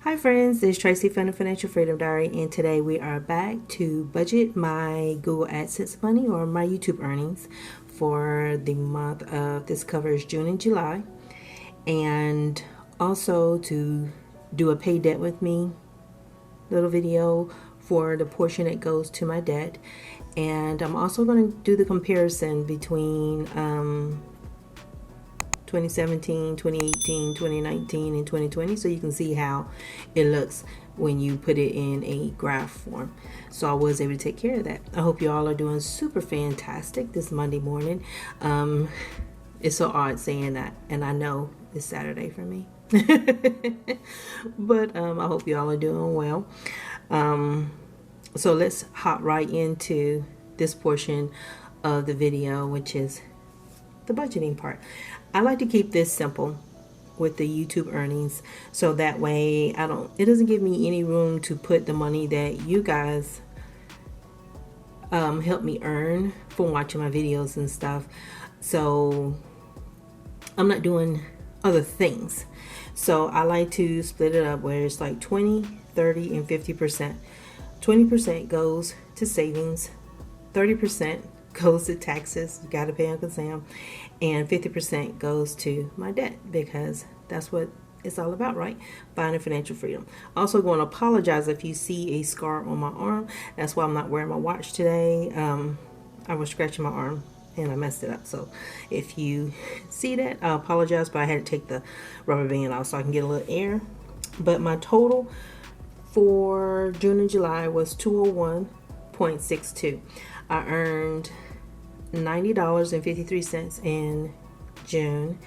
Hi friends, it's Tracy from the Financial Freedom Diary, and today we are back to budget my Google AdSense money or my YouTube earnings for the month of, this covers June and July, and also to do a pay debt with me little video for the portion that goes to my debt. And I'm also going to do the comparison between 2017, 2018, 2019, and 2020, so you can see how it looks when you put it in a graph form. So I was able to take care of that. I hope you all are doing super fantastic this Monday morning. It's so odd saying that, and I know it's Saturday for me. But I hope you all are doing well. So let's hop right into this portion of the video, which is the budgeting part. I like to keep this simple with the YouTube earnings, so that way it doesn't give me any room to put the money that you guys help me earn from watching my videos and stuff. So I'm not doing other things. So I like to split it up where it's like 20, 30, and 50%. 20% goes to savings, 30% goes to taxes, you got to pay Uncle Sam, and 50% goes to my debt, because that's what it's all about, right? Finding financial freedom. Also going to apologize if you see a scar on my arm. That's why I'm not wearing my watch today. I was scratching my arm and I messed it up. So if you see that, I apologize, but I had to take the rubber band off so I can get a little air. But my total for June and July was 201.62. I earned $90.53 in June,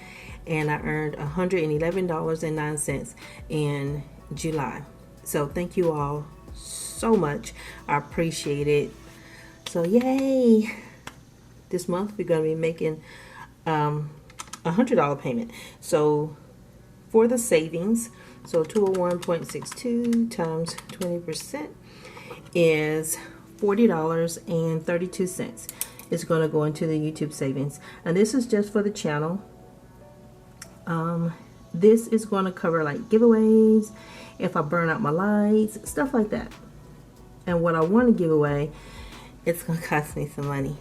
and I earned $111.09 in July. So thank you all so much. I appreciate it. So yay! This month we're going to be making $100 payment. So for the savings, so 201.62 times 20% is $40.32. It's going to go into the YouTube savings, and this is just for the channel. This is going to cover like giveaways, if I burn out my lights, stuff like that. And what I want to give away, it's going to cost me some money.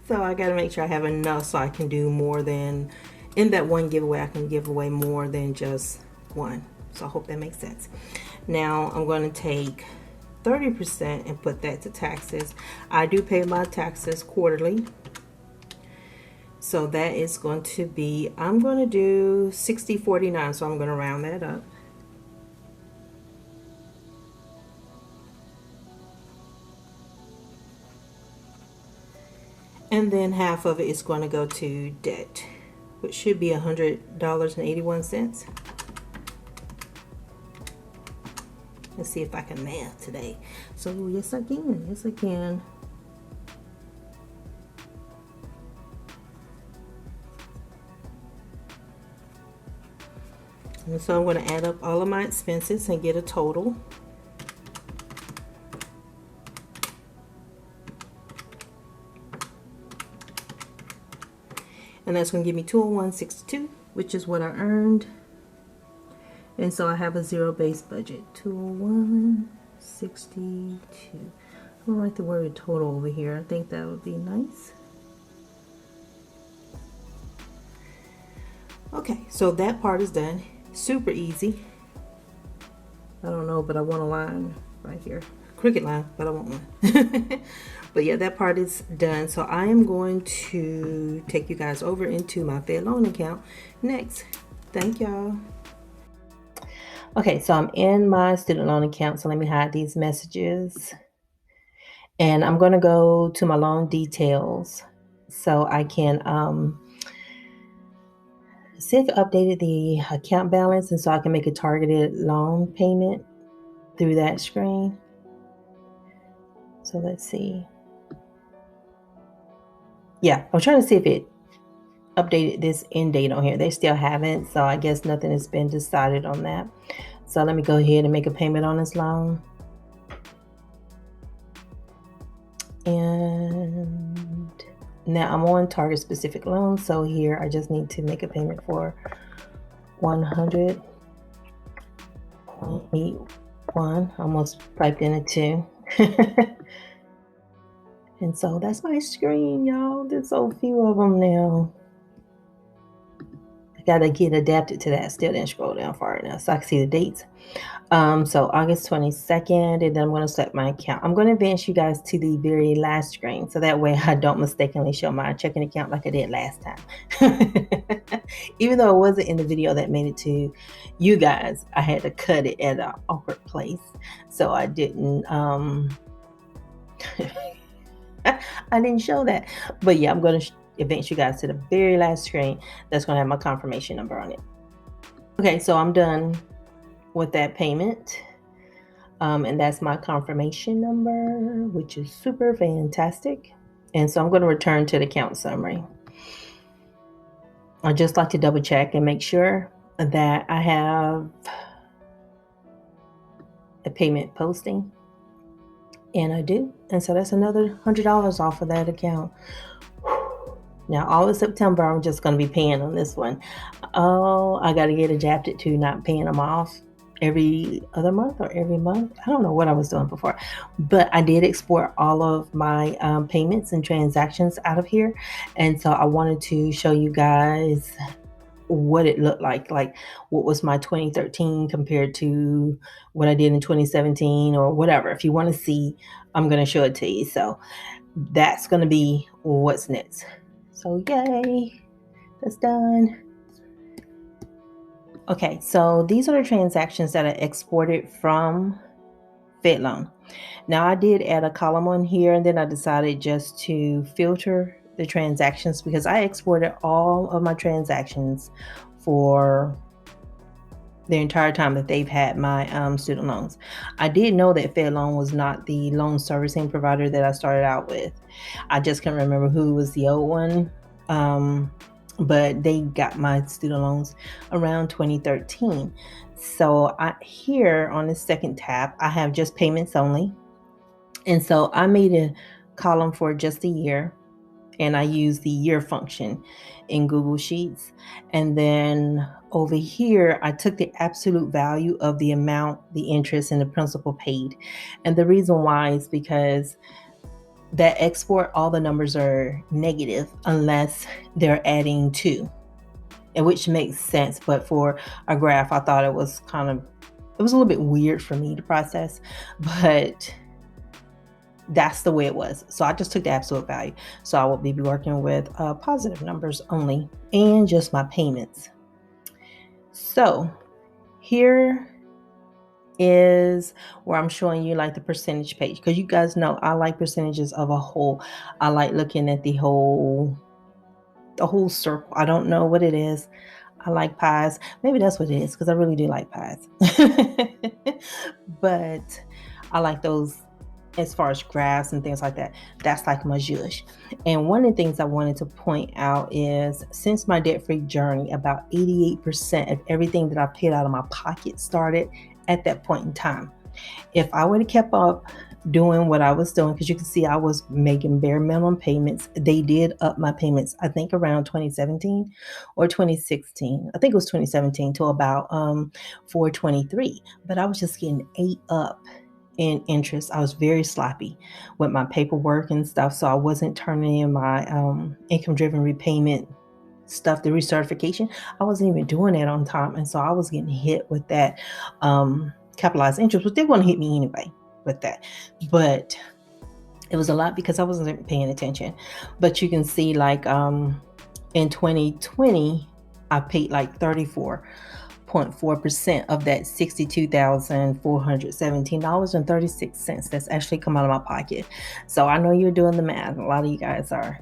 So I got to make sure I have enough so I can do more than, in that one giveaway I can give away more than just one. So I hope that makes sense. Now I'm going to take 30% and put that to taxes. I do pay my taxes quarterly, so that is going to be, I'm going to do $60.49, so I'm going to round that up. And then half of it is going to go to debt, which should be $100.81. Let's see if I can math today. So yes I can, yes I can. And so I'm going to add up all of my expenses and get a total. And that's going to give me 201.62, which is what I earned. And so I have a zero-based budget, 201.62. I'm going to write the word total over here. I think that would be nice. Okay, so that part is done. Super easy. I don't know, but I want a line right here. Crooked line, but I want one. But yeah, that part is done. So I am going to take you guys over into my Fed loan account next. Thank y'all. Okay, so I'm in my student loan account, so let me hide these messages. And I'm going to go to my loan details so I can see if I updated the account balance, and so I can make a targeted loan payment through that screen. So let's see. Yeah, I'm trying to see if it updated this end date on here. They still haven't, so I guess nothing has been decided on that. So let me go ahead and make a payment on this loan. And now I'm on target specific loans, so here I just need to make a payment for $100. 81. Almost typed in a 2. And so that's my screen, y'all. There's so few of them now. I gotta get adapted to that. Still didn't scroll down far enough so I can see the dates. So August 22nd, and then I'm going to select my account. I'm going to advance you guys to the very last screen, so that way I don't mistakenly show my checking account like I did last time. Even though it wasn't in the video that made it to you guys, I had to cut it at an awkward place, so I didn't I didn't show that. But yeah, I'm going to advance you guys to the very last screen. That's going to have my confirmation number on it. Okay, so I'm done with that payment, and that's my confirmation number, which is super fantastic. And so I'm going to return to the account summary. I just like to double check and make sure that I have a payment posting, and I do. And so that's another $100 off of that account. Now, all of September, I'm just going to be paying on this one. Oh, I got to get adapted to not paying them off every other month or every month. I don't know what I was doing before, but I did export all of my payments and transactions out of here. And so I wanted to show you guys what it looked like what was my 2013 compared to what I did in 2017 or whatever. If you want to see, I'm going to show it to you. So that's going to be what's next. So yay, that's done. Okay, so these are the transactions that I exported from FedLoan. Now I did add a column on here, and then I decided just to filter the transactions because I exported all of my transactions for the entire time that they've had my student loans. I did know that FedLoan was not the loan servicing provider that I started out with. I just can't remember who was the old one. But they got my student loans around 2013. So here on the second tab, I have just payments only. And so I made a column for just a year, and I use the year function in Google Sheets. And then over here, I took the absolute value of the amount, the interest, and the principal paid. And the reason why is because that export, all the numbers are negative unless they're adding 2, and which makes sense. But for a graph, I thought it was a little bit weird for me to process, but that's the way it was. So I just took the absolute value. So I will be working with positive numbers only and just my payments. So here is where I'm showing you like the percentage page, because you guys know I like percentages of a whole. I like looking at the whole circle. I don't know what it is. I like pies. Maybe that's what it is, because I really do like pies. But I like those as far as graphs and things like that. That's like my zhuzh. And one of the things I wanted to point out is, since my debt-free journey, about 88% of everything that I paid out of my pocket started at that point in time. If I would have kept up doing what I was doing, because you can see I was making bare minimum payments. They did up my payments, I think around 2017 or 2016. I think it was 2017 to about $423. But I was just getting ate up in interest. I was very sloppy with my paperwork and stuff, so I wasn't turning in my income-driven repayment stuff, the recertification. I wasn't even doing that on time, and so I was getting hit with that capitalized interest, but they want to hit me anyway with that. But it was a lot because I wasn't paying attention. But you can see, like in 2020, I paid like 34.4% of that $62,417.36. That's actually come out of my pocket. So I know you're doing the math. A lot of you guys are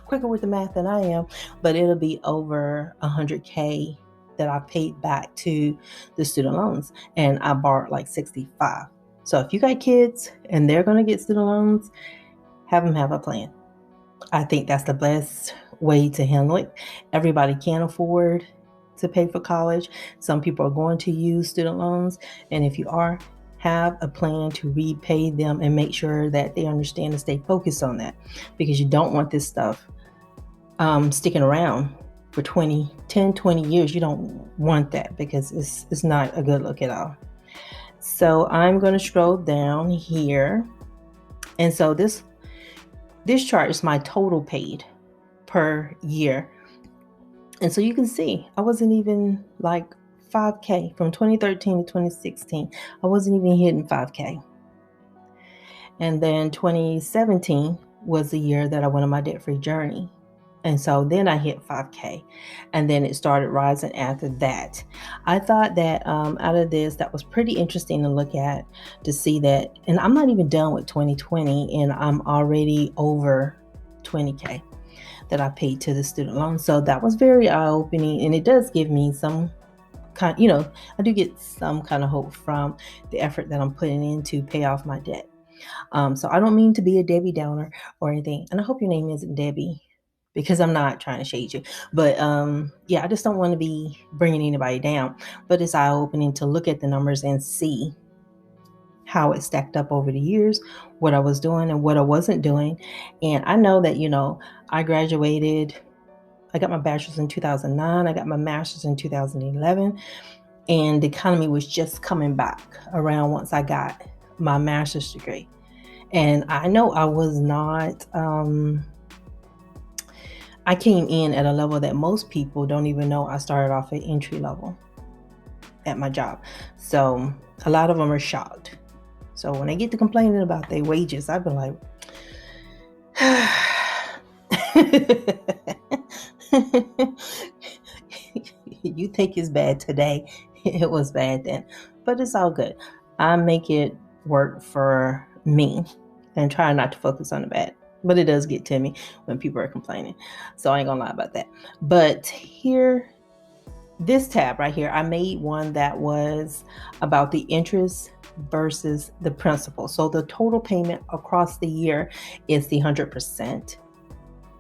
quicker with the math than I am, but it'll be over $100K that I paid back to the student loans, and I borrowed like 65. So if you got kids and they're going to get student loans, have them have a plan. I think that's the best way to handle it. Everybody can't afford to pay for college. Some people are going to use student loans, and if you are, have a plan to repay them and make sure that they understand and stay focused on that, because you don't want this stuff sticking around for 10, 20 years, you don't want that because it's not a good look at all. So I'm going to scroll down here. And so this chart is my total paid per year. And so you can see I wasn't even like 5K from 2013 to 2016. I wasn't even hitting 5K. And then 2017 was the year that I went on my debt-free journey. And so then I hit 5K, and then it started rising after that. I thought that out of this, that was pretty interesting to look at, to see that, and I'm not even done with 2020, and I'm already over 20K that I paid to the student loan. So that was very eye-opening, and it does give me some kind, I do get some kind of hope from the effort that I'm putting in to pay off my debt. So I don't mean to be a Debbie Downer or anything, and I hope your name isn't Debbie, because I'm not trying to shade you. But yeah, I just don't want to be bringing anybody down. But it's eye-opening to look at the numbers and see how it stacked up over the years, what I was doing and what I wasn't doing. And I know that, I graduated, I got my bachelor's in 2009, I got my master's in 2011, and the economy was just coming back around once I got my master's degree. And I know I was not, I came in at a level that most people don't even know. I started off at entry level at my job. So a lot of them are shocked. So when they get to complaining about their wages, I've been like, you think it's bad today. It was bad then, but it's all good. I make it work for me and try not to focus on the bad. But it does get to me when people are complaining. So I ain't gonna lie about that. But here, this tab right here, I made one that was about the interest versus the principal. So the total payment across the year is the 100%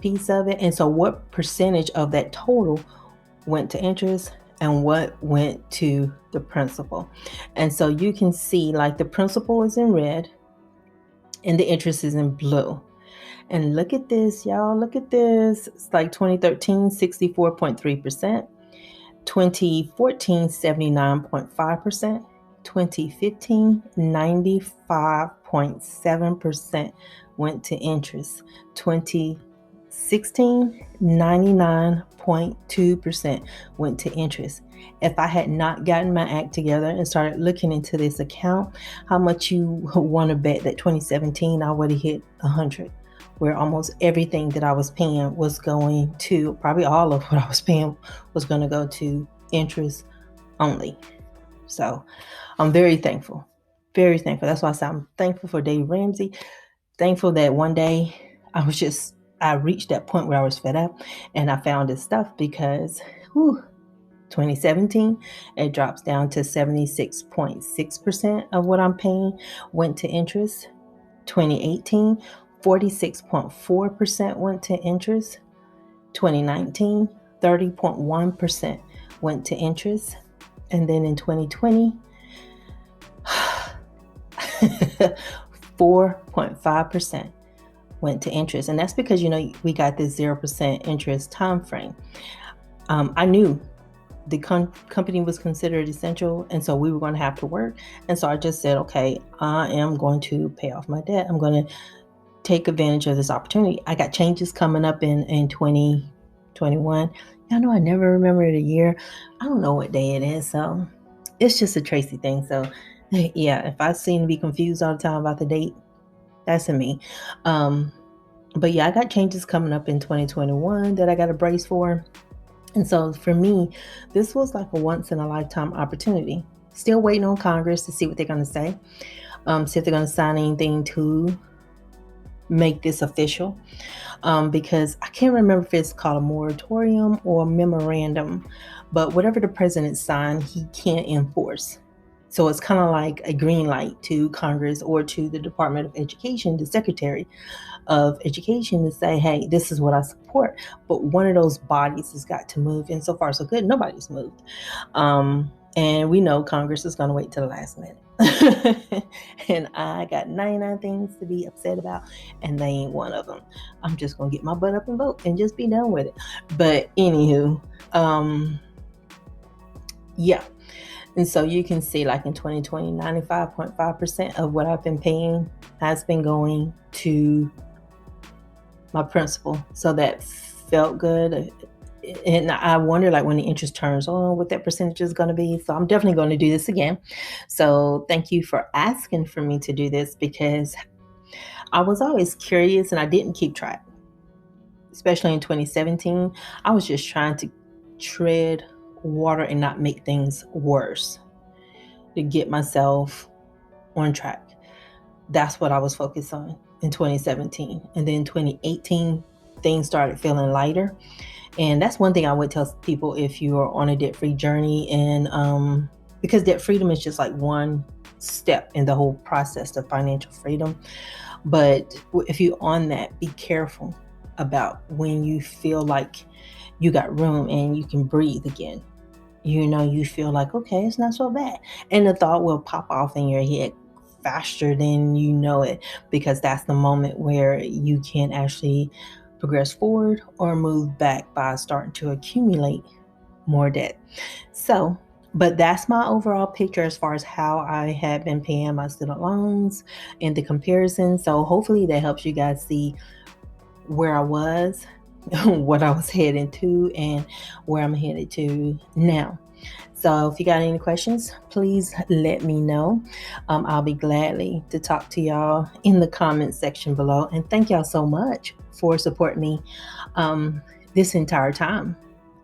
piece of it. And so what percentage of that total went to interest and what went to the principal? And so you can see, like, the principal is in red and the interest is in blue. And look at this, y'all. Look at this. It's like 2013, 64.3%. 2014, 79.5%. 2015, 95.7% went to interest. 2016, 99.2% went to interest. If I had not gotten my act together and started looking into this account, how much you want to bet that 2017 I would have hit 100? Where almost everything that I was paying was going to, probably all of what I was paying was going to go to interest only. So I'm very thankful. Very thankful. That's why I say I'm thankful for Dave Ramsey. Thankful that one day I reached that point where I was fed up and I found this stuff, because 2017, it drops down to 76.6% of what I'm paying went to interest. 2018, 46.4% went to interest. 2019, 30.1% went to interest. And then in 2020, 4.5% went to interest. And that's because, we got this 0% interest time frame. I knew the company was considered essential, and so we were going to have to work. And so I just said, okay, I am going to pay off my debt. I'm going to take advantage of this opportunity. I got changes coming up in 2021. Y'all know I never remember the year. I don't know what day it is. So it's just a Tracy thing. So yeah, if I seem to be confused all the time about the date, that's in me. But yeah, I got changes coming up in 2021 that I got to brace for. And so for me, this was like a once in a lifetime opportunity. Still waiting on Congress to see what they're going to say. See if they're going to sign anything to make this official. Because I can't remember if it's called a moratorium or a memorandum, but whatever the president signed, he can't enforce. So it's kind of like a green light to Congress or to the Department of Education, the Secretary of Education, to say, hey, this is what I support. But one of those bodies has got to move. And so far, so good. Nobody's moved. And we know Congress is going to wait till the last minute. And I got 99 things to be upset about, and they ain't one of them. I'm just gonna get my butt up and vote and just be done with it. But anywho, yeah. And so you can see, like in 2020, 95.5% of what I've been paying has been going to my principal. So that felt good. And I wonder, like, when the interest turns on, what that percentage is going to be. So I'm definitely going to do this again. So thank you for asking for me to do this, because I was always curious and I didn't keep track. Especially in 2017, I was just trying to tread water and not make things worse, to get myself on track. That's what I was focused on in 2017. And then 2018, things started feeling lighter. And that's one thing I would tell people if you are on a debt-free journey. And because debt freedom is just like one step in the whole process of financial freedom. But if you're on that, be careful about when you feel like you got room and you can breathe again. You feel like, okay, it's not so bad. And the thought will pop off in your head faster than you know it, because that's the moment where you can actually progress forward or move back by starting to accumulate more debt. So, but that's my overall picture as far as how I have been paying my student loans and the comparison. So hopefully that helps you guys see where I was, what I was heading to, and where I'm headed to now. So if you got any questions, please let me know. I'll be gladly to talk to y'all in the comments section below. And thank y'all so much for supporting me this entire time.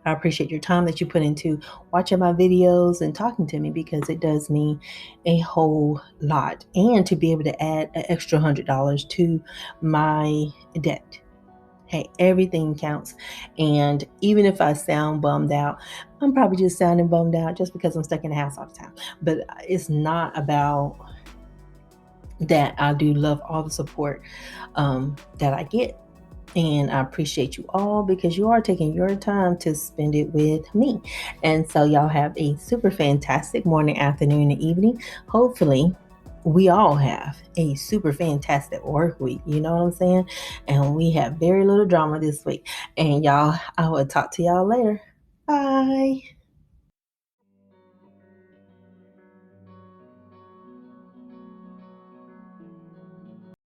I appreciate your time that you put into watching my videos and talking to me, because it does mean a whole lot. And to be able to add an extra $100 to my debt. Hey, everything counts. And even if I sound bummed out, I'm probably just sounding bummed out just because I'm stuck in the house all the time. But it's not about that. I do love all the support that I get. And I appreciate you all, because you are taking your time to spend it with me. And so y'all have a super fantastic morning, afternoon, and evening. Hopefully we all have a super fantastic work week. You know what I'm saying? And we have very little drama this week. And y'all, I will talk to y'all later. Bye.